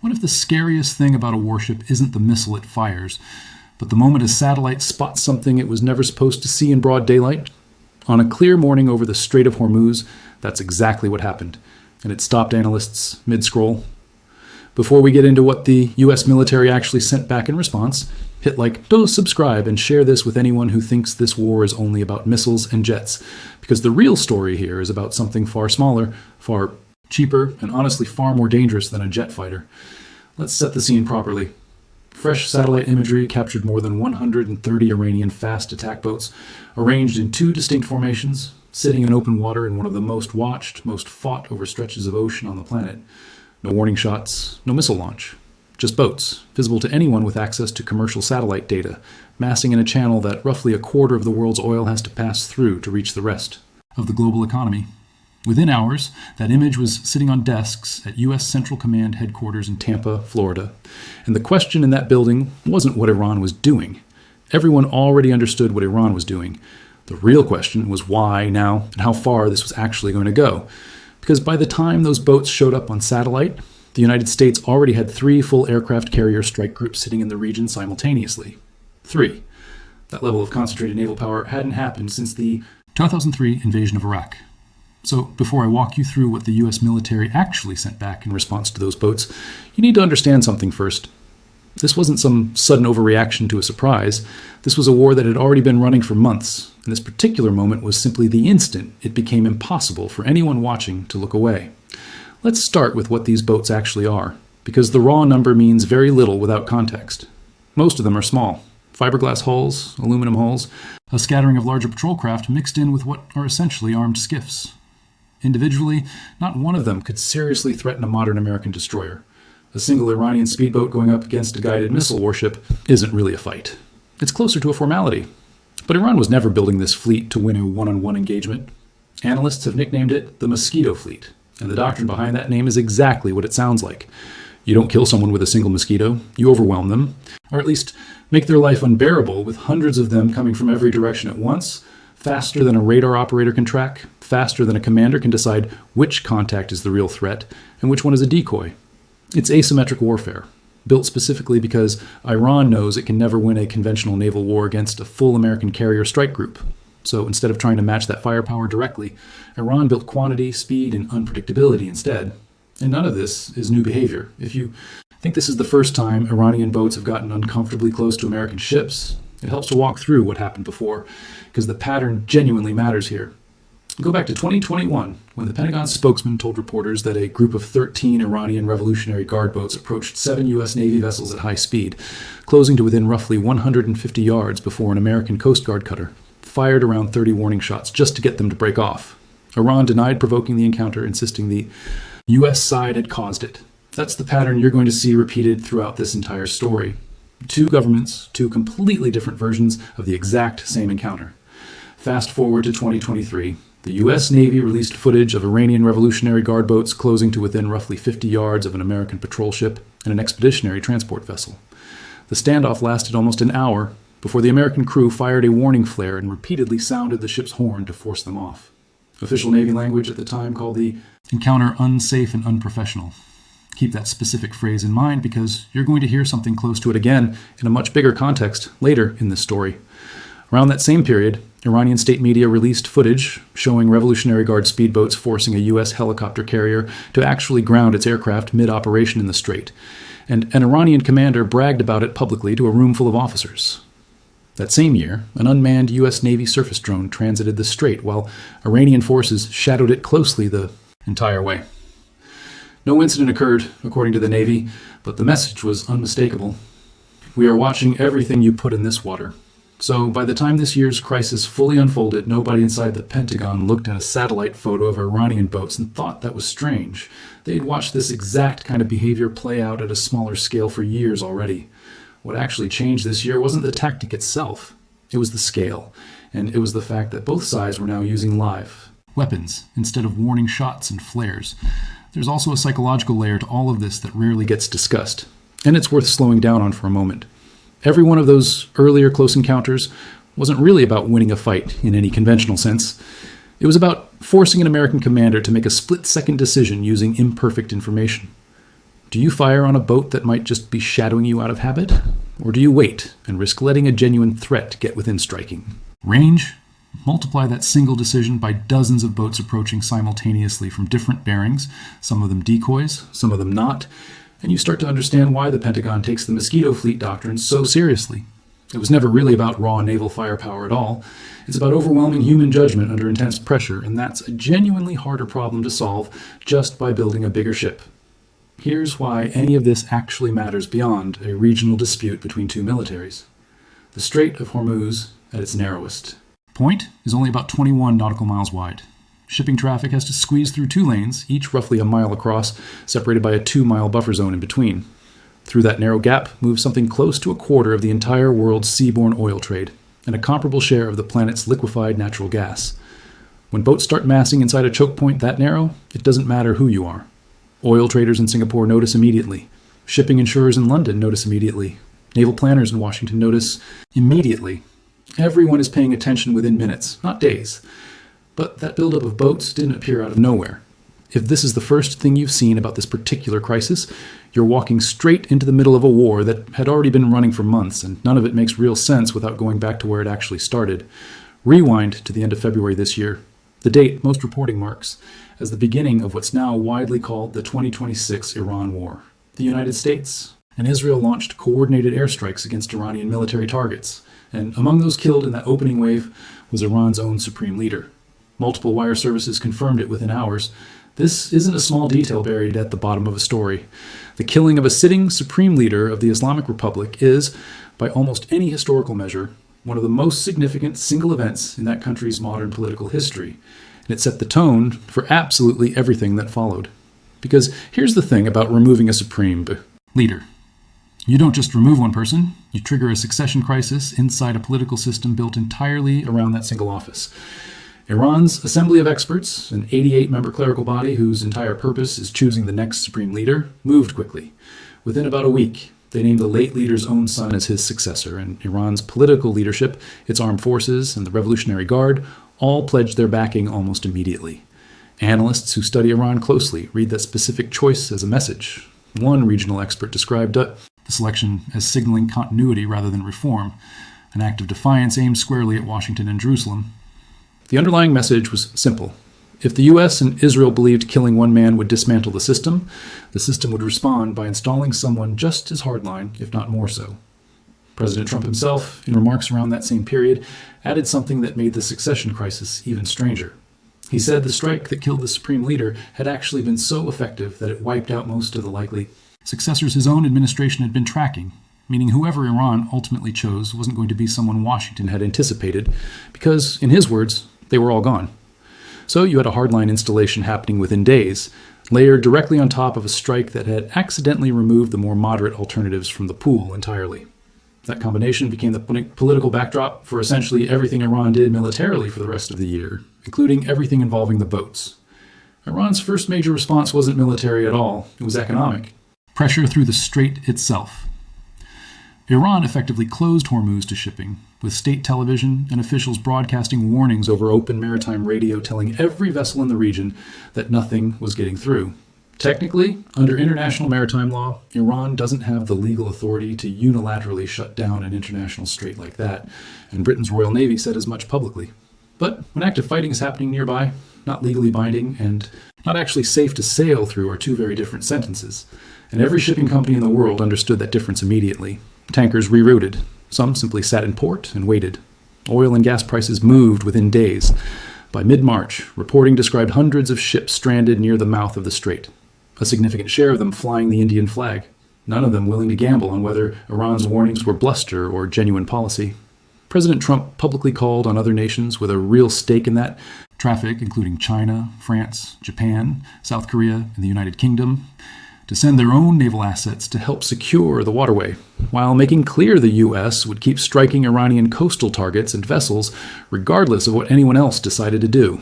What if the scariest thing about a warship isn't the missile it fires, but the moment a satellite spots something it was never supposed to see in broad daylight? On a clear morning over the Strait of Hormuz, that's exactly what happened, and it stopped analysts mid-scroll. Before we get into what the U.S. military actually sent back in response, hit like, subscribe, and share this with anyone who thinks this war is only about missiles and jets, because the real story here is about something far smaller, far cheaper, and honestly far more dangerous than a jet fighter. Let's set the scene properly. Fresh satellite imagery captured more than 130 Iranian fast attack boats, arranged in two distinct formations, sitting in open water in one of the most watched, most fought over stretches of ocean on the planet. No warning shots, no missile launch. Just boats, visible to anyone with access to commercial satellite data, massing in a channel that roughly a quarter of the world's oil has to pass through to reach the rest of the global economy. Within hours, that image was sitting on desks at U.S. Central Command headquarters in Tampa, Florida. And the question in that building wasn't what Iran was doing. Everyone already understood what Iran was doing. The real question was why now and how far this was actually going to go. Because by the time those boats showed up on satellite, the United States already had 3 full aircraft carrier strike groups sitting in the region simultaneously. 3. That level of concentrated naval power hadn't happened since the 2003 invasion of Iraq. So before I walk you through what the U.S. military actually sent back in response to those boats, you need to understand something first. This wasn't some sudden overreaction to a surprise. This was a war that had already been running for months, and this particular moment was simply the instant it became impossible for anyone watching to look away. Let's start with what these boats actually are, because the raw number means very little without context. Most of them are small. Fiberglass hulls, aluminum hulls, a scattering of larger patrol craft mixed in with what are essentially armed skiffs. Individually, not one of them could seriously threaten a modern American destroyer. A single Iranian speedboat going up against a guided missile warship isn't really a fight. It's closer to a formality. But Iran was never building this fleet to win a one-on-one engagement. Analysts have nicknamed it the Mosquito Fleet, and the doctrine behind that name is exactly what it sounds like. You don't kill someone with a single mosquito, you overwhelm them, or at least make their life unbearable with hundreds of them coming from every direction at once, faster than a radar operator can track, faster than a commander can decide which contact is the real threat and which one is a decoy. It's asymmetric warfare, built specifically because Iran knows it can never win a conventional naval war against a full American carrier strike group. So instead of trying to match that firepower directly, Iran built quantity, speed, and unpredictability instead. And none of this is new behavior. If you think this is the first time Iranian boats have gotten uncomfortably close to American ships, it helps to walk through what happened before, because the pattern genuinely matters here. Go back to 2021, when the Pentagon spokesman told reporters that a group of 13 Iranian Revolutionary Guard boats approached 7 U.S. Navy vessels at high speed, closing to within roughly 150 yards before an American Coast Guard cutter fired around 30 warning shots just to get them to break off. Iran denied provoking the encounter, insisting the U.S. side had caused it. That's the pattern you're going to see repeated throughout this entire story. 2 governments, 2 completely different versions of the exact same encounter. Fast forward to 2023. The U.S. Navy released footage of Iranian Revolutionary Guard boats closing to within roughly 50 yards of an American patrol ship and an expeditionary transport vessel. The standoff lasted almost an hour before the American crew fired a warning flare and repeatedly sounded the ship's horn to force them off. Official Navy language at the time called the encounter unsafe and unprofessional. Keep that specific phrase in mind because you're going to hear something close to it again in a much bigger context later in this story. Around that same period, Iranian state media released footage showing Revolutionary Guard speedboats forcing a U.S. helicopter carrier to actually ground its aircraft mid-operation in the strait, and an Iranian commander bragged about it publicly to a room full of officers. That same year, an unmanned U.S. Navy surface drone transited the strait while Iranian forces shadowed it closely the entire way. No incident occurred, according to the Navy, but the message was unmistakable. We are watching everything you put in this water. So by the time this year's crisis fully unfolded, nobody inside the Pentagon looked at a satellite photo of Iranian boats and thought that was strange. They'd watched this exact kind of behavior play out at a smaller scale for years already. What actually changed this year wasn't the tactic itself. It was the scale, and it was the fact that both sides were now using live weapons instead of warning shots and flares. There's also a psychological layer to all of this that rarely gets discussed, and it's worth slowing down on for a moment. Every one of those earlier close encounters wasn't really about winning a fight in any conventional sense. It was about forcing an American commander to make a split-second decision using imperfect information. Do you fire on a boat that might just be shadowing you out of habit? Or do you wait and risk letting a genuine threat get within striking? Range? Multiply that single decision by dozens of boats approaching simultaneously from different bearings, some of them decoys, some of them not, and you start to understand why the Pentagon takes the mosquito fleet doctrine so seriously. It was never really about raw naval firepower at all. It's about overwhelming human judgment under intense pressure, and that's a genuinely harder problem to solve just by building a bigger ship. Here's why any of this actually matters beyond a regional dispute between two militaries. The Strait of Hormuz at its narrowest. Point is only about 21 nautical miles wide. Shipping traffic has to squeeze through two lanes, each roughly a mile across, separated by a 2-mile buffer zone in between. Through that narrow gap moves something close to a quarter of the entire world's seaborne oil trade, and a comparable share of the planet's liquefied natural gas. When boats start massing inside a choke point that narrow, it doesn't matter who you are. Oil traders in Singapore notice immediately. Shipping insurers in London notice immediately. Naval planners in Washington notice immediately. Everyone is paying attention within minutes, not days. But that buildup of boats didn't appear out of nowhere. If this is the first thing you've seen about this particular crisis, you're walking straight into the middle of a war that had already been running for months, and none of it makes real sense without going back to where it actually started. Rewind to the end of February this year. The date most reporting marks as the beginning of what's now widely called the 2026 Iran War. The United States and Israel launched coordinated airstrikes against Iranian military targets, and among those killed in that opening wave was Iran's own supreme leader. Multiple wire services confirmed it within hours. This isn't a small detail buried at the bottom of a story. The killing of a sitting supreme leader of the Islamic Republic is, by almost any historical measure, one of the most significant single events in that country's modern political history, and it set the tone for absolutely everything that followed. Because here's the thing about removing a supreme leader. You don't just remove one person, you trigger a succession crisis inside a political system built entirely around that single office. Iran's Assembly of Experts, an 88-member clerical body whose entire purpose is choosing the next supreme leader, moved quickly. Within about a week, they named the late leader's own son as his successor, and Iran's political leadership, its armed forces, and the Revolutionary Guard all pledged their backing almost immediately. Analysts who study Iran closely read that specific choice as a message. One regional expert described the selection as signaling continuity rather than reform, an act of defiance aimed squarely at Washington and Jerusalem. The underlying message was simple. If the U.S. and Israel believed killing one man would dismantle the system would respond by installing someone just as hardline, if not more so. President Trump himself, in remarks around that same period, added something that made the succession crisis even stranger. He said the strike that killed the supreme leader had actually been so effective that it wiped out most of the likely successors his own administration had been tracking, meaning whoever Iran ultimately chose wasn't going to be someone Washington had anticipated, because, in his words, they were all gone. So you had a hardline installation happening within days, layered directly on top of a strike that had accidentally removed the more moderate alternatives from the pool entirely. That combination became the political backdrop for essentially everything Iran did militarily for the rest of the year, including everything involving the boats. Iran's first major response wasn't military at all, it was economic. Pressure through the strait itself. Iran effectively closed Hormuz to shipping, with state television and officials broadcasting warnings over open maritime radio telling every vessel in the region that nothing was getting through. Technically, under international maritime law, Iran doesn't have the legal authority to unilaterally shut down an international strait like that, and Britain's Royal Navy said as much publicly. But when active fighting is happening nearby, not legally binding and not actually safe to sail through are two very different sentences, and every shipping company in the world understood that difference immediately. Tankers rerouted. Some simply sat in port and waited. Oil and gas prices moved within days. By mid-March, reporting described hundreds of ships stranded near the mouth of the strait, a significant share of them flying the Indian flag, none of them willing to gamble on whether Iran's warnings were bluster or genuine policy. President Trump publicly called on other nations with a real stake in that traffic, including China, France, Japan, South Korea, and the United Kingdom, to send their own naval assets to help secure the waterway, while making clear the U.S. would keep striking Iranian coastal targets and vessels regardless of what anyone else decided to do.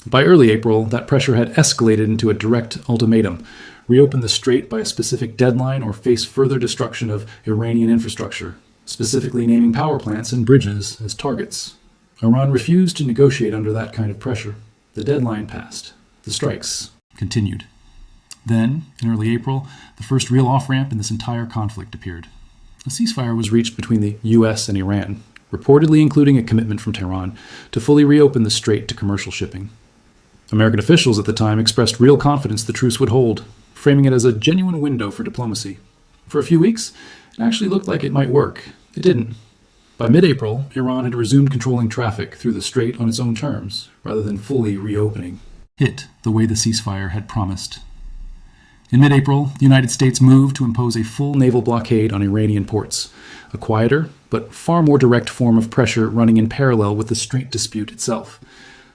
By early April, that pressure had escalated into a direct ultimatum: reopen the strait by a specific deadline or face further destruction of Iranian infrastructure, specifically naming power plants and bridges as targets. Iran refused to negotiate under that kind of pressure. The deadline passed. The strikes continued. Then, in early April, the first real off-ramp in this entire conflict appeared. A ceasefire was reached between the U.S. and Iran, reportedly including a commitment from Tehran to fully reopen the strait to commercial shipping. American officials at the time expressed real confidence the truce would hold, framing it as a genuine window for diplomacy. For a few weeks, it actually looked like it might work. It didn't. By mid-April, Iran had resumed controlling traffic through the strait on its own terms, rather than fully reopening it the way the ceasefire had promised. In mid-April, the United States moved to impose a full naval blockade on Iranian ports, a quieter but far more direct form of pressure running in parallel with the strait dispute itself.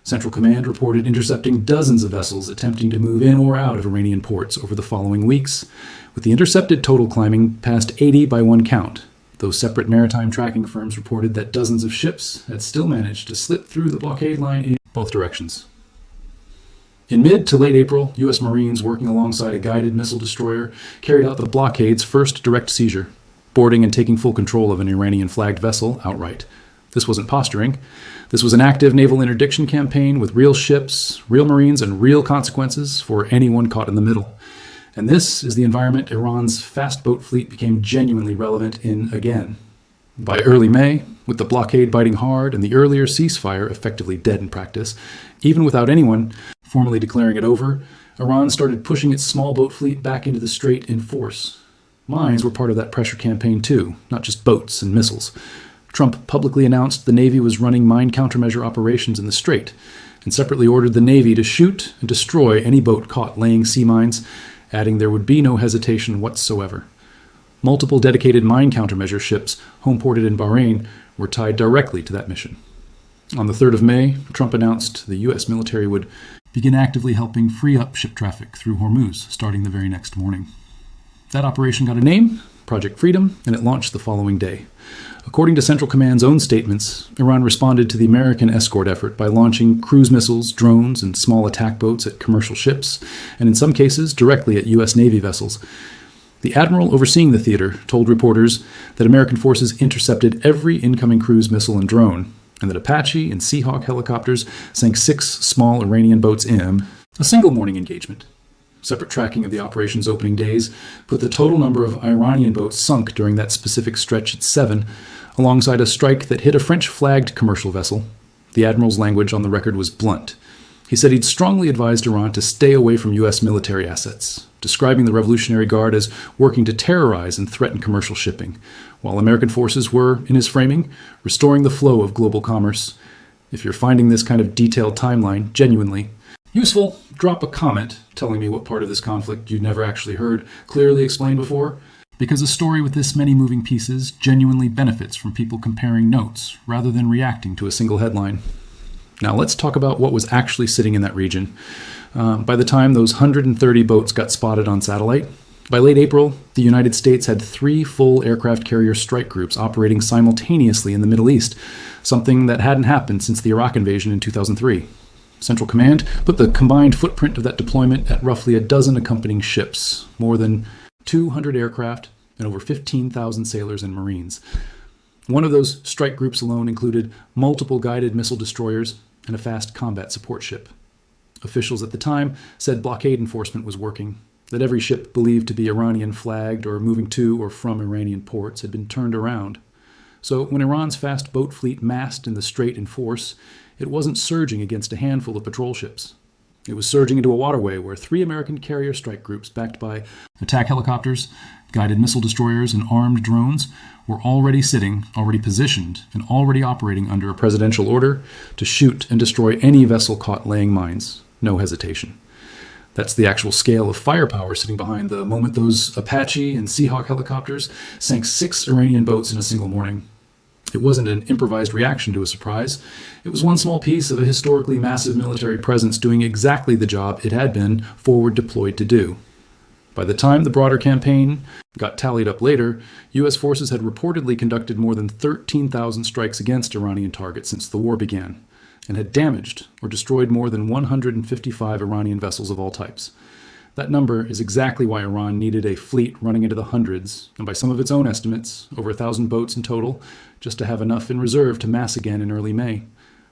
Central Command reported intercepting dozens of vessels attempting to move in or out of Iranian ports over the following weeks, with the intercepted total climbing past 80 by one count, though separate maritime tracking firms reported that dozens of ships had still managed to slip through the blockade line in both directions. In mid to late April, U.S. Marines working alongside a guided missile destroyer carried out the blockade's first direct seizure, boarding and taking full control of an Iranian-flagged vessel outright. This wasn't posturing. This was an active naval interdiction campaign with real ships, real Marines, and real consequences for anyone caught in the middle. And this is the environment Iran's fast boat fleet became genuinely relevant in again. By early May, with the blockade biting hard and the earlier ceasefire effectively dead in practice, even without anyone formally declaring it over, Iran started pushing its small boat fleet back into the strait in force. Mines were part of that pressure campaign too, not just boats and missiles. Trump publicly announced the Navy was running mine-countermeasure operations in the strait, and separately ordered the Navy to shoot and destroy any boat caught laying sea mines, adding there would be no hesitation whatsoever. Multiple dedicated mine-countermeasure ships homeported in Bahrain were tied directly to that mission. On the 3rd of May, Trump announced the U.S. military would begin actively helping free up ship traffic through Hormuz, starting the very next morning. That operation got a name, Project Freedom, and it launched the following day. According to Central Command's own statements, Iran responded to the American escort effort by launching cruise missiles, drones, and small attack boats at commercial ships, and in some cases directly at U.S. Navy vessels. The admiral overseeing the theater told reporters that American forces intercepted every incoming cruise missile and drone, and that Apache and Seahawk helicopters sank 6 small Iranian boats in a single morning engagement. Separate tracking of the operation's opening days put the total number of Iranian boats sunk during that specific stretch at 7, alongside a strike that hit a French-flagged commercial vessel. The admiral's language on the record was blunt. He said he'd strongly advised Iran to stay away from U.S. military assets, describing the Revolutionary Guard as working to terrorize and threaten commercial shipping, while American forces were, in his framing, restoring the flow of global commerce. If you're finding this kind of detailed timeline genuinely useful, drop a comment telling me what part of this conflict you never actually heard clearly explained before, because a story with this many moving pieces genuinely benefits from people comparing notes rather than reacting to a single headline. Now let's talk about what was actually sitting in that region. By the time those 130 boats got spotted on satellite, by late April, the United States had 3 full aircraft carrier strike groups operating simultaneously in the Middle East, something that hadn't happened since the Iraq invasion in 2003. Central Command put the combined footprint of that deployment at roughly a dozen accompanying ships, more than 200 aircraft, and over 15,000 sailors and Marines. One of those strike groups alone included multiple guided missile destroyers and a fast combat support ship. Officials at the time said blockade enforcement was working, that every ship believed to be Iranian-flagged or moving to or from Iranian ports had been turned around. So when Iran's fast boat fleet massed in the strait in force, it wasn't surging against a handful of patrol ships. It was surging into a waterway where 3 American carrier strike groups backed by attack helicopters, guided missile destroyers, and armed drones were already sitting, already positioned, and already operating under a presidential order to shoot and destroy any vessel caught laying mines. No hesitation. That's the actual scale of firepower sitting behind the moment those Apache and Seahawk helicopters sank 6 Iranian boats in a single morning. It wasn't an improvised reaction to a surprise. It was one small piece of a historically massive military presence doing exactly the job it had been forward deployed to do. By the time the broader campaign got tallied up later, U.S. forces had reportedly conducted more than 13,000 strikes against Iranian targets since the war began, and had damaged or destroyed more than 155 Iranian vessels of all types. That number is exactly why Iran needed a fleet running into the hundreds, and by some of its own estimates, over 1,000 boats in total, just to have enough in reserve to mass again in early May.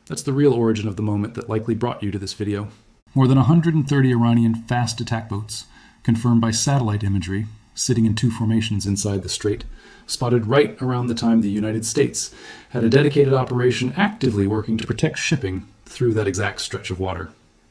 That's the real origin of the moment that likely brought you to this video. More than 130 Iranian fast attack boats, confirmed by satellite imagery, sitting in two formations inside the strait, spotted right around the time the United States had a dedicated operation actively working to protect shipping through that exact stretch of water.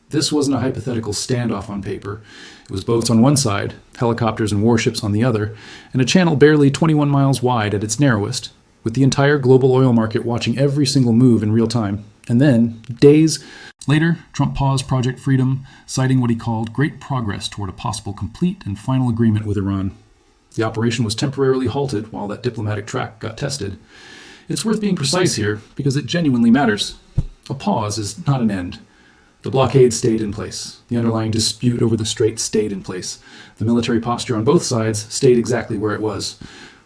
This wasn't a hypothetical standoff on paper. It was boats on one side, helicopters and warships on the other, and a channel barely 21 miles wide at its narrowest, with the entire global oil market watching every single move in real time. And then, days later, Trump paused Project Freedom, citing what he called great progress toward a possible complete and final agreement with Iran. The operation was temporarily halted while that diplomatic track got tested. It's worth being precise here because it genuinely matters. A pause is not an end. The blockade stayed in place. The underlying dispute over the strait stayed in place. The military posture on both sides stayed exactly where it was.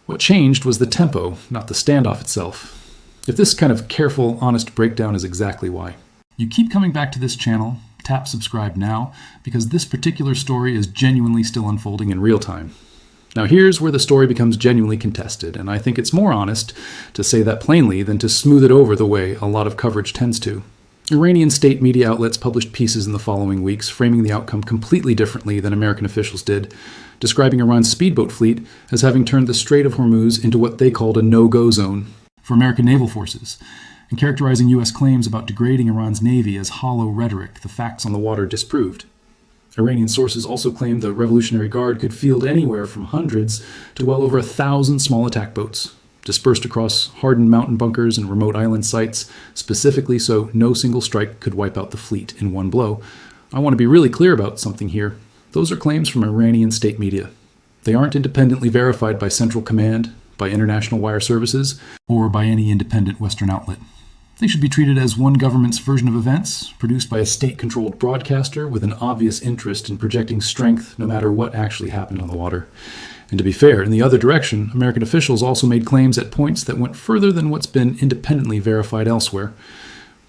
What changed was the tempo, not the standoff itself. If this kind of careful, honest breakdown is exactly why. You keep coming back to this channel, tap subscribe now, because this particular story is genuinely still unfolding in real time. Now here's where the story becomes genuinely contested, and I think it's more honest to say that plainly than to smooth it over the way a lot of coverage tends to. Iranian state media outlets published pieces in the following weeks framing the outcome completely differently than American officials did, describing Iran's speedboat fleet as having turned the Strait of Hormuz into what they called a no-go zone for American naval forces, and characterizing U.S. claims about degrading Iran's navy as hollow rhetoric the facts on the water disproved. Iranian sources also claimed the Revolutionary Guard could field anywhere from hundreds to well over 1,000 small attack boats, dispersed across hardened mountain bunkers and remote island sites, specifically so no single strike could wipe out the fleet in one blow. I want to be really clear about something here. Those are claims from Iranian state media. They aren't independently verified by Central Command, by International Wire Services, or by any independent Western outlet. They should be treated as one government's version of events, produced by a state-controlled broadcaster with an obvious interest in projecting strength no matter what actually happened on the water. And to be fair, in the other direction, American officials also made claims at points that went further than what's been independently verified elsewhere.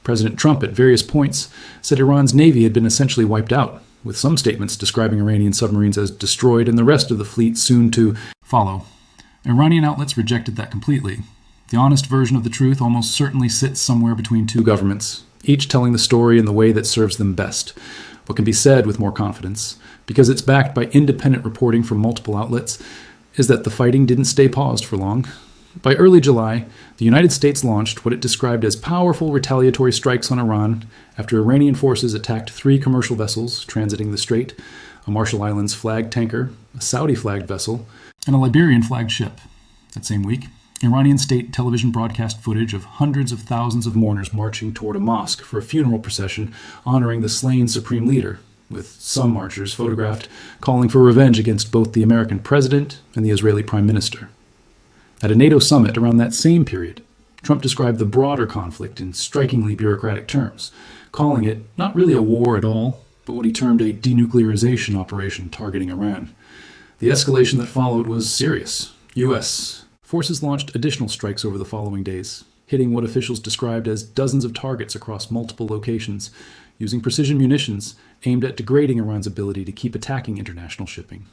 President Trump, at various points, said Iran's navy had been essentially wiped out, with some statements describing Iranian submarines as destroyed and the rest of the fleet soon to follow. Iranian outlets rejected that completely. The honest version of the truth almost certainly sits somewhere between two governments, each telling the story in the way that serves them best. What can be said with more confidence, because it's backed by independent reporting from multiple outlets, is that the fighting didn't stay paused for long. By early July, the United States launched what it described as powerful retaliatory strikes on Iran after Iranian forces attacked 3 commercial vessels transiting the strait, a Marshall Islands flagged tanker, a Saudi-flagged vessel, and a Liberian-flagged ship. That same week, Iranian state television broadcast footage of hundreds of thousands of mourners marching toward a mosque for a funeral procession honoring the slain supreme leader, with some marchers photographed calling for revenge against both the American president and the Israeli prime minister. At a NATO summit around that same period, Trump described the broader conflict in strikingly bureaucratic terms, calling it not really a war at all, but what he termed a denuclearization operation targeting Iran. The escalation that followed was serious. U.S. forces launched additional strikes over the following days, hitting what officials described as dozens of targets across multiple locations, using precision munitions aimed at degrading Iran's ability to keep attacking international shipping.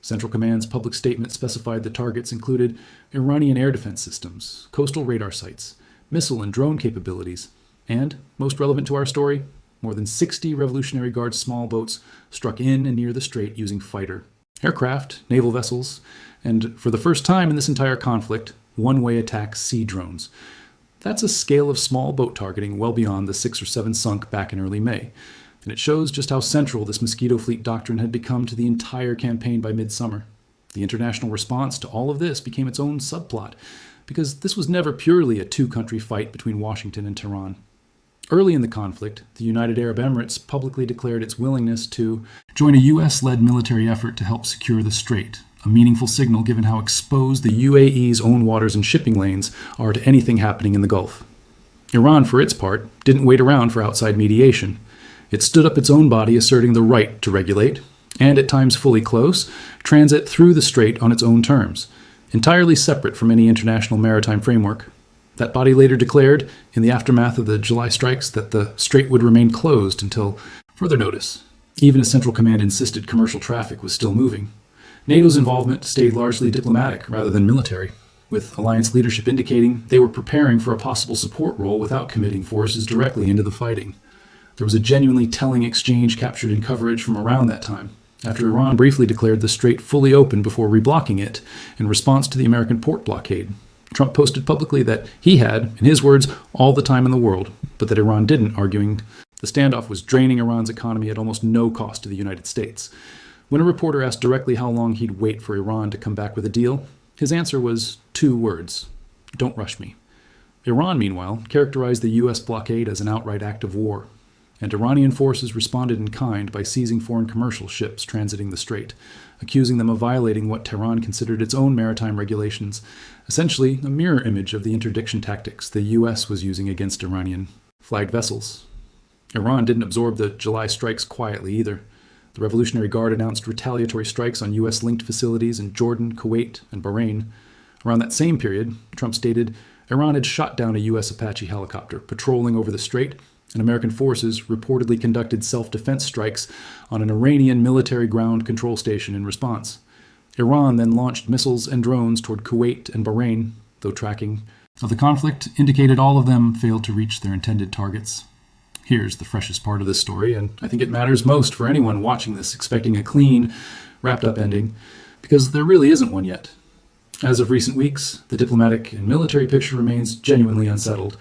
Central Command's public statement specified the targets included Iranian air defense systems, coastal radar sites, missile and drone capabilities, and, most relevant to our story, more than 60 Revolutionary Guard small boats struck in and near the strait using fighter aircraft, naval vessels, and for the first time in this entire conflict, one-way attack sea drones. That's a scale of small boat targeting well beyond the 6 or 7 sunk back in early May, and it shows just how central this mosquito fleet doctrine had become to the entire campaign by midsummer. The international response to all of this became its own subplot, because this was never purely a two-country fight between Washington and Tehran. Early in the conflict, the United Arab Emirates publicly declared its willingness to join a U.S.-led military effort to help secure the strait, a meaningful signal given how exposed the UAE's own waters and shipping lanes are to anything happening in the Gulf. Iran, for its part, didn't wait around for outside mediation. It stood up its own body asserting the right to regulate, and at times fully close, transit through the strait on its own terms, entirely separate from any international maritime framework. That body later declared, in the aftermath of the July strikes, that the strait would remain closed until further notice, even as Central Command insisted commercial traffic was still moving. NATO's involvement stayed largely diplomatic rather than military, with alliance leadership indicating they were preparing for a possible support role without committing forces directly into the fighting. There was a genuinely telling exchange captured in coverage from around that time. after Iran briefly declared the strait fully open before reblocking it in response to the American port blockade. Trump posted publicly that he had, in his words, all the time in the world, but that Iran didn't, arguing the standoff was draining Iran's economy at almost no cost to the United States. When a reporter asked directly how long he'd wait for Iran to come back with a deal, his answer was 2 words: "Don't rush me." Iran, meanwhile, characterized the U.S. blockade as an outright act of war, and Iranian forces responded in kind by seizing foreign commercial ships transiting the strait, accusing them of violating what Tehran considered its own maritime regulations, essentially a mirror image of the interdiction tactics the U.S. was using against Iranian flagged vessels. Iran didn't absorb the July strikes quietly either. The Revolutionary Guard announced retaliatory strikes on U.S.-linked facilities in Jordan, Kuwait, and Bahrain. Around that same period, Trump stated Iran had shot down a U.S. Apache helicopter patrolling over the strait, and American forces reportedly conducted self-defense strikes on an Iranian military ground control station in response. Iran then launched missiles and drones toward Kuwait and Bahrain, though tracking of the conflict indicated all of them failed to reach their intended targets. Here's the freshest part of this story, and I think it matters most for anyone watching this expecting a clean, wrapped-up ending, because there really isn't one yet. As of recent weeks, the diplomatic and military picture remains genuinely unsettled.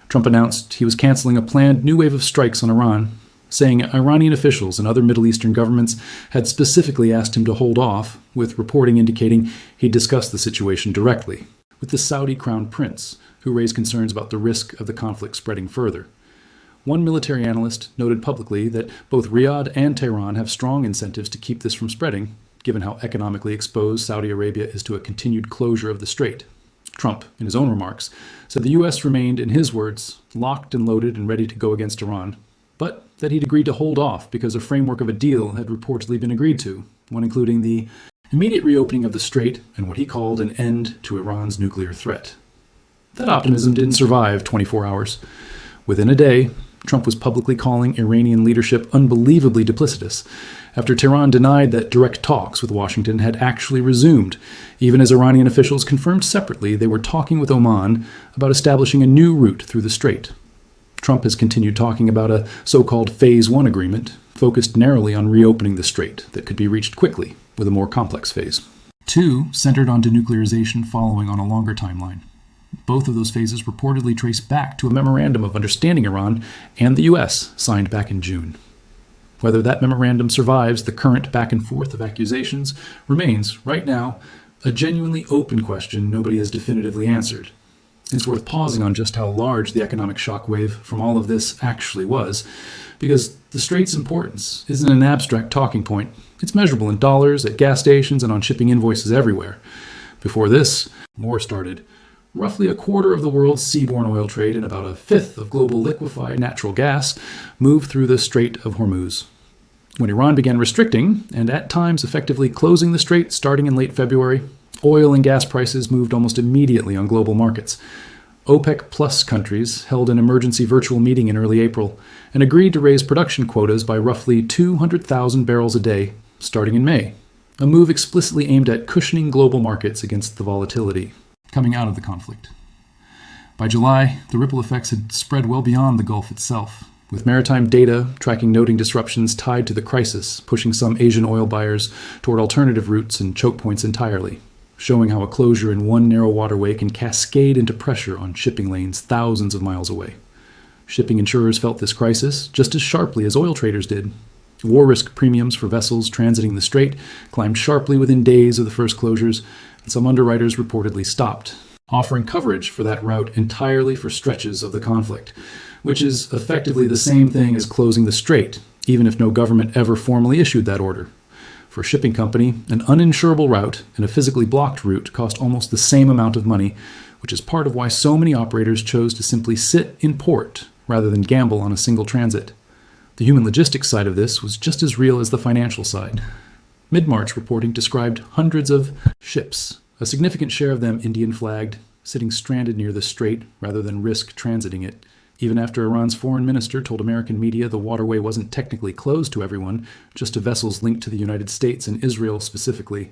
Trump announced he was canceling a planned new wave of strikes on Iran, saying Iranian officials and other Middle Eastern governments had specifically asked him to hold off, with reporting indicating he'd discussed the situation directly with the Saudi crown prince, who raised concerns about the risk of the conflict spreading further. One military analyst noted publicly that both Riyadh and Tehran have strong incentives to keep this from spreading, given how economically exposed Saudi Arabia is to a continued closure of the strait. Trump, in his own remarks, said the U.S. remained, in his words, locked and loaded and ready to go against Iran, but that he'd agreed to hold off because a framework of a deal had reportedly been agreed to, one including the immediate reopening of the strait and what he called an end to Iran's nuclear threat. That optimism didn't survive 24 hours. Within a day, Trump was publicly calling Iranian leadership unbelievably duplicitous, after Tehran denied that direct talks with Washington had actually resumed, even as Iranian officials confirmed separately they were talking with Oman about establishing a new route through the strait. Trump has continued talking about a so-called Phase 1 agreement, focused narrowly on reopening the strait that could be reached quickly with a more complex phase. 2 centered on denuclearization following on a longer timeline. Both of those phases reportedly trace back to a memorandum of understanding Iran and the U.S. signed back in June. Whether that memorandum survives the current back and forth of accusations remains, right now, a genuinely open question nobody has definitively answered. It's worth pausing on just how large the economic shockwave from all of this actually was, because the strait's importance isn't an abstract talking point. It's measurable in dollars, at gas stations, and on shipping invoices everywhere. Before this war started, roughly a quarter of the world's seaborne oil trade and about a fifth of global liquefied natural gas moved through the Strait of Hormuz. When Iran began restricting, and at times effectively closing the strait starting in late February, oil and gas prices moved almost immediately on global markets. OPEC Plus countries held an emergency virtual meeting in early April and agreed to raise production quotas by roughly 200,000 barrels a day starting in May, a move explicitly aimed at cushioning global markets against the volatility coming out of the conflict. By July, the ripple effects had spread well beyond the Gulf itself, with maritime data tracking noting disruptions tied to the crisis, pushing some Asian oil buyers toward alternative routes and chokepoints entirely, showing how a closure in one narrow waterway can cascade into pressure on shipping lanes thousands of miles away. Shipping insurers felt this crisis just as sharply as oil traders did. War risk premiums for vessels transiting the strait climbed sharply within days of the first closures, and some underwriters reportedly stopped, offering coverage for that route entirely for stretches of the conflict, which is effectively the same thing as closing the strait, even if no government ever formally issued that order. For a shipping company, an uninsurable route and a physically blocked route cost almost the same amount of money, which is part of why so many operators chose to simply sit in port rather than gamble on a single transit. The human logistics side of this was just as real as the financial side. Mid-March reporting described hundreds of ships, a significant share of them Indian-flagged, sitting stranded near the strait rather than risk transiting it, even after Iran's foreign minister told American media the waterway wasn't technically closed to everyone, just to vessels linked to the United States and Israel specifically.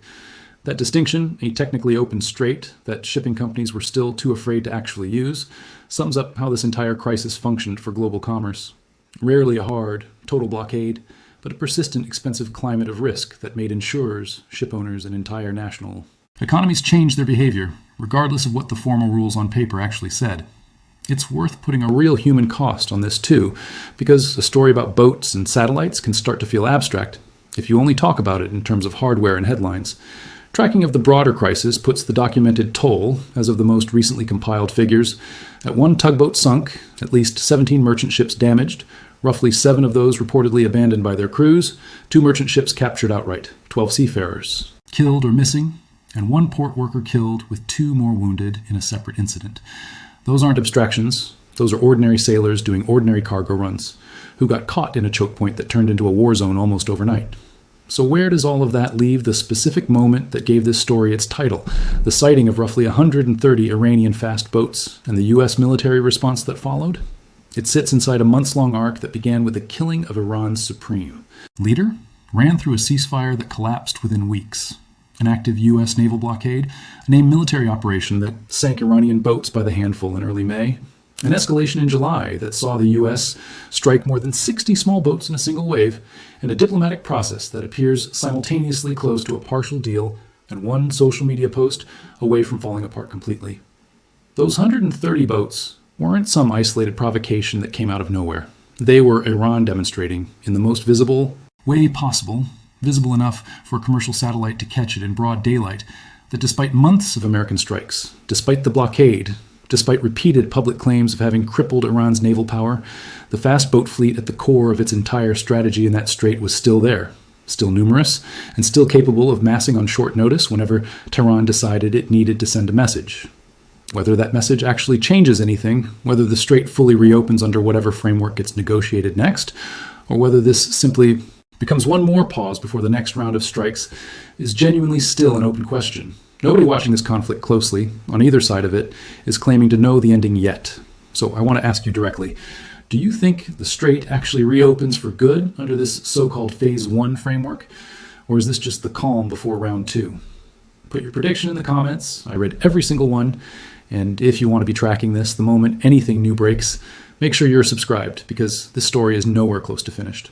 That distinction, a technically open strait that shipping companies were still too afraid to actually use, sums up how this entire crisis functioned for global commerce. Rarely a hard, total blockade, but a persistent, expensive climate of risk that made insurers, ship owners, and entire national economies change their behavior, regardless of what the formal rules on paper actually said. It's worth putting a real human cost on this too, because a story about boats and satellites can start to feel abstract if you only talk about it in terms of hardware and headlines. Tracking of the broader crisis puts the documented toll, as of the most recently compiled figures, at 1 tugboat sunk, at least 17 merchant ships damaged, roughly 7 of those reportedly abandoned by their crews, 2 merchant ships captured outright, 12 seafarers killed or missing, and 1 port worker killed with 2 more wounded in a separate incident. Those aren't abstractions. Those are ordinary sailors doing ordinary cargo runs, who got caught in a choke point that turned into a war zone almost overnight. So where does all of that leave the specific moment that gave this story its title, the sighting of roughly 130 Iranian fast boats, and the U.S. military response that followed? It sits inside a months-long arc that began with the killing of Iran's supreme leader, ran through a ceasefire that collapsed within weeks, an active U.S. naval blockade, a named military operation that sank Iranian boats by the handful in early May, an escalation in July that saw the U.S. strike more than 60 small boats in a single wave, and a diplomatic process that appears simultaneously close to a partial deal and 1 social media post away from falling apart completely. Those 130 boats weren't some isolated provocation that came out of nowhere. They were Iran demonstrating, in the most visible way possible, visible enough for a commercial satellite to catch it in broad daylight, that despite months of American strikes, despite the blockade, despite repeated public claims of having crippled Iran's naval power, the fast boat fleet at the core of its entire strategy in that strait was still there, still numerous, and still capable of massing on short notice whenever Tehran decided it needed to send a message. Whether that message actually changes anything, whether the strait fully reopens under whatever framework gets negotiated next, or whether this simply becomes one more pause before the next round of strikes, is genuinely still an open question. Nobody watching this conflict closely, on either side of it, is claiming to know the ending yet. So I want to ask you directly, do you think the strait actually reopens for good under this so-called Phase 1 framework? Or is this just the calm before round 2? Put your prediction in the comments. I read every single one. And if you want to be tracking this the moment anything new breaks, make sure you're subscribed, because this story is nowhere close to finished.